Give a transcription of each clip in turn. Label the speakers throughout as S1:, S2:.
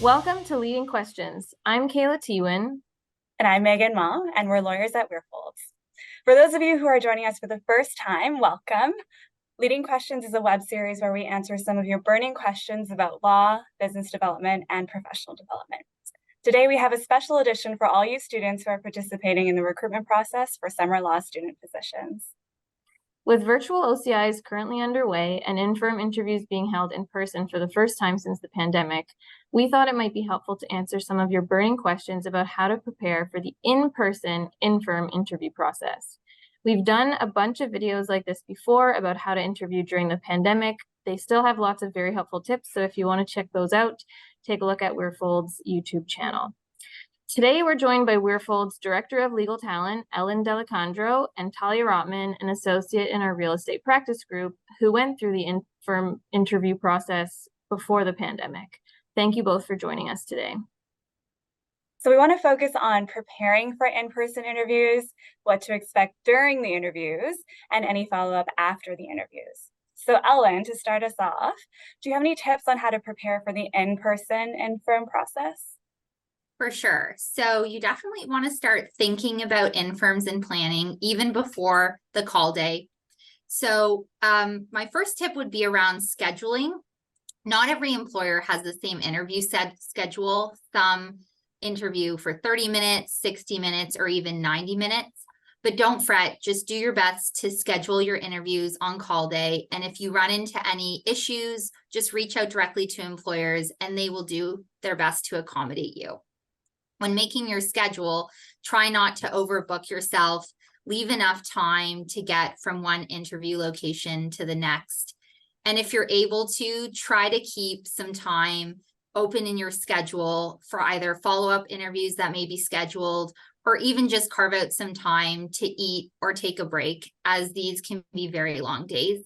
S1: Welcome to Leading Questions. I'm Kayla Theeuwen.
S2: And I'm Megan Ma, and we're lawyers at WeirFoulds. For those of you who are joining us for the first time, welcome. Leading Questions is a web series where we answer some of your burning questions about law, business development, and professional development. Today, we have a special edition for all you students who are participating in the recruitment process for summer law student positions.
S1: With virtual OCIs currently underway and in-firm interviews being held in person for the first time since the pandemic, we thought it might be helpful to answer some of your burning questions about how to prepare for the in-person, in-firm interview process. We've done a bunch of videos like this before about how to interview during the pandemic. They still have lots of very helpful tips, so if you want to check those out, take a look at WeirFoulds' YouTube channel. Today, we're joined by WeirFoulds' Director of Legal Talent, Ellen Dalicandro, and Talia Rotman, an associate in our real estate practice group, who went through the in-firm interview process before the pandemic. Thank you both for joining us today.
S2: So we want to focus on preparing for in-person interviews, what to expect during the interviews, and any follow-up after the interviews. So Ellen, to start us off, do you have any tips on how to prepare for the in-person, in-firm process?
S3: For sure. So you definitely want to start thinking about in-firms and planning even before the call day. So my first tip would be around scheduling. Not every employer has the same interview schedule. Some interview for 30 minutes, 60 minutes, or even 90 minutes. But don't fret, just do your best to schedule your interviews on call day. And if you run into any issues, just reach out directly to employers and they will do their best to accommodate you. When making your schedule, try not to overbook yourself. Leave enough time to get from one interview location to the next. And if you're able to, try to keep some time open in your schedule for either follow-up interviews that may be scheduled, or even just carve out some time to eat or take a break, as these can be very long days.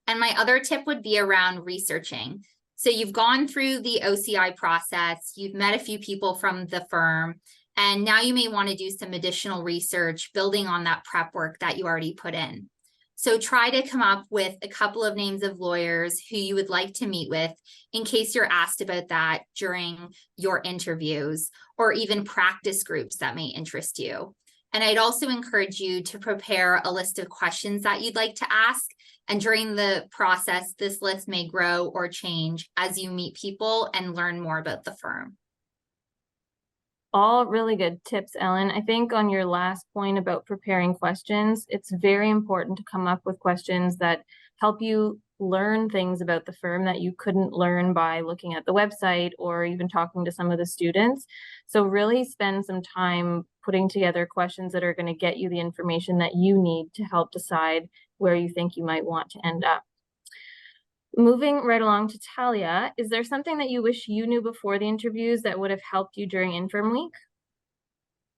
S3: And my other tip would be around researching. So you've gone through the OCI process, you've met a few people from the firm, and now you may want to do some additional research building on that prep work that you already put in. So try to come up with a couple of names of lawyers who you would like to meet with in case you're asked about that during your interviews, or even practice groups that may interest you. And I'd also encourage you to prepare a list of questions that you'd like to ask. And during the process, this list may grow or change as you meet people and learn more about the firm.
S1: All really good tips, Ellen. I think on your last point about preparing questions, it's very important to come up with questions that help you learn things about the firm that you couldn't learn by looking at the website or even talking to some of the students. So really spend some time putting together questions that are going to get you the information that you need to help decide where you think you might want to end up. Moving right along to Talia, is there something that you wish you knew before the interviews that would have helped you during in-firm week?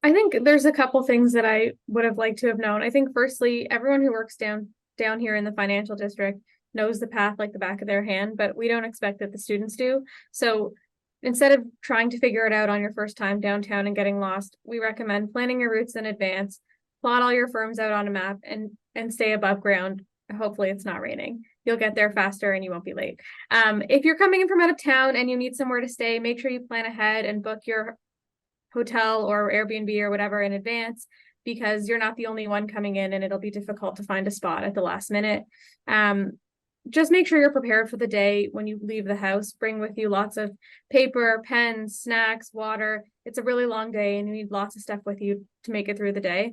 S4: I think there's a couple things that I would have liked to have known. I think firstly, everyone who works down here in the financial district knows the path like the back of their hand, but we don't expect that the students do. So instead of trying to figure it out on your first time downtown and getting lost, we recommend planning your routes in advance, plot all your firms out on a map, and stay above ground. Hopefully it's not raining. You'll get there faster and you won't be late. If you're coming in from out of town and you need somewhere to stay, make sure you plan ahead and book your hotel or Airbnb or whatever in advance, because you're not the only one coming in and it'll be difficult to find a spot at the last minute. Just make sure you're prepared for the day when you leave the house. Bring with you lots of paper, pens, snacks, water. It's a really long day and you need lots of stuff with you to make it through the day.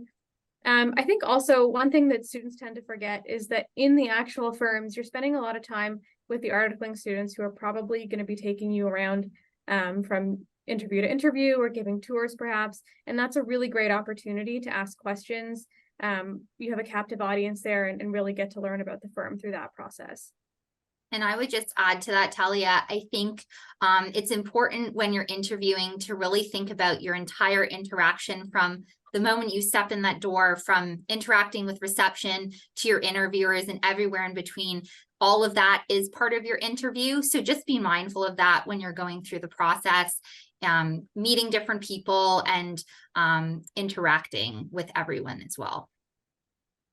S4: I think also one thing that students tend to forget is that in the actual firms, you're spending a lot of time with the articling students who are probably going to be taking you around from interview to interview or giving tours perhaps. And that's a really great opportunity to ask questions. You have a captive audience there and really get to learn about the firm through that process.
S3: And I would just add to that, Talia, I think it's important when you're interviewing to really think about your entire interaction from the moment you step in that door, from interacting with reception to your interviewers and everywhere in between. All of that is part of your interview. So just be mindful of that when you're going through the process, meeting different people and interacting with everyone as well.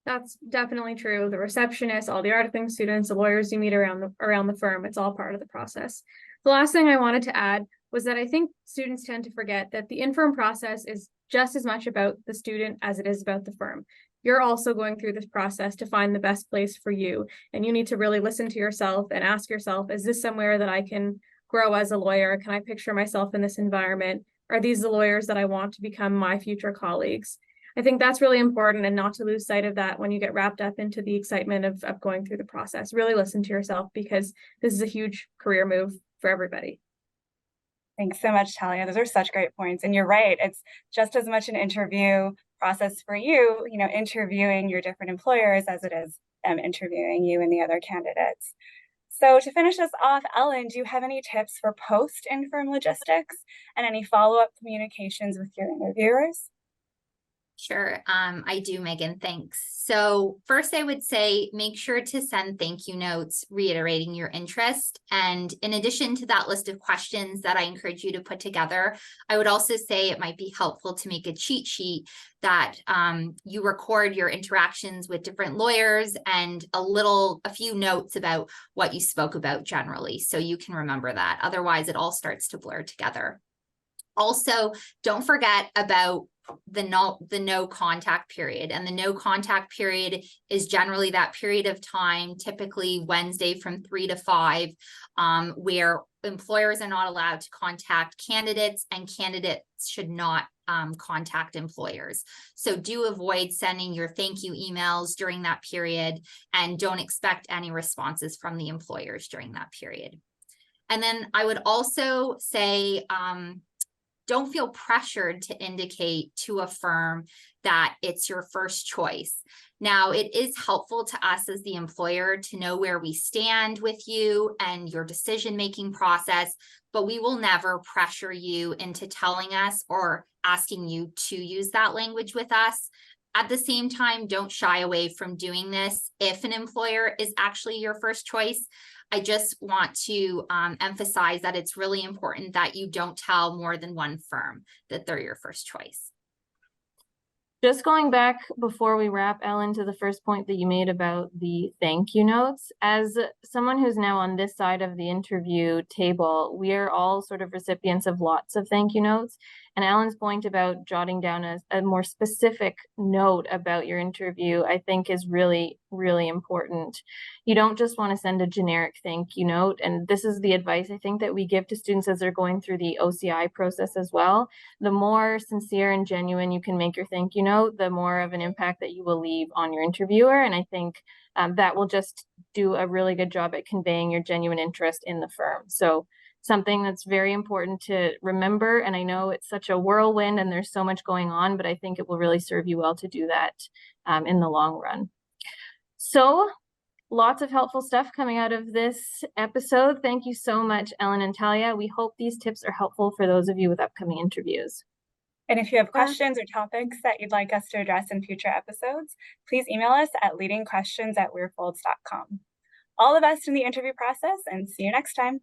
S4: That's definitely true. The receptionists, all the articling students, the lawyers you meet around the firm, it's all part of the process. The last thing I wanted to add was that I think students tend to forget that the in-firm process is just as much about the student as it is about the firm. You're also going through this process to find the best place for you. And you need to really listen to yourself and ask yourself, is this somewhere that I can grow as a lawyer? Can I picture myself in this environment? Are these the lawyers that I want to become my future colleagues? I think that's really important, and not to lose sight of that when you get wrapped up into the excitement of going through the process. Really listen to yourself, because this is a huge career move for everybody.
S2: Thanks so much, Talia. Those are such great points. And you're right. It's just as much an interview process for you, interviewing your different employers as it is them interviewing you and the other candidates. So to finish us off, Ellen, do you have any tips for post-in-firm logistics and any follow-up communications with your interviewers?
S3: Sure, I do, Megan, thanks. So first I would say, make sure to send thank you notes reiterating your interest. And in addition to that list of questions that I encourage you to put together, I would also say it might be helpful to make a cheat sheet that you record your interactions with different lawyers and a few notes about what you spoke about generally, so you can remember that. Otherwise, it all starts to blur together. Also, don't forget about the no contact period. And the no contact period is generally that period of time, typically Wednesday from 3 to 5, where employers are not allowed to contact candidates, and candidates should not contact employers. So do avoid sending your thank you emails during that period, and don't expect any responses from the employers during that period. And then I would also say, don't feel pressured to indicate to a firm that it's your first choice. Now, it is helpful to us as the employer to know where we stand with you and your decision-making process, but we will never pressure you into telling us or asking you to use that language with us. At the same time, don't shy away from doing this if an employer is actually your first choice. I just want to emphasize that it's really important that you don't tell more than one firm that they're your first choice.
S1: Just going back before we wrap, Ellen, to the first point that you made about the thank you notes. As someone who's now on this side of the interview table, we are all sort of recipients of lots of thank you notes. And Ellen's point about jotting down a more specific note about your interview, I think, is really, really important. You don't just want to send a generic thank you note. And this is the advice I think that we give to students as they're going through the OCI process as well. The more sincere and genuine you can make your thank you note, the more of an impact that you will leave on your interviewer. And I think that will just do a really good job at conveying your genuine interest in the firm. So something that's very important to remember. And I know it's such a whirlwind and there's so much going on, but I think it will really serve you well to do that in the long run. So lots of helpful stuff coming out of this episode. Thank you so much, Ellen and Talia. We hope these tips are helpful for those of you with upcoming interviews.
S2: And if you have questions or topics that you'd like us to address in future episodes, please email us at leadingquestions@weirfolds.com. All the best in the interview process, and see you next time.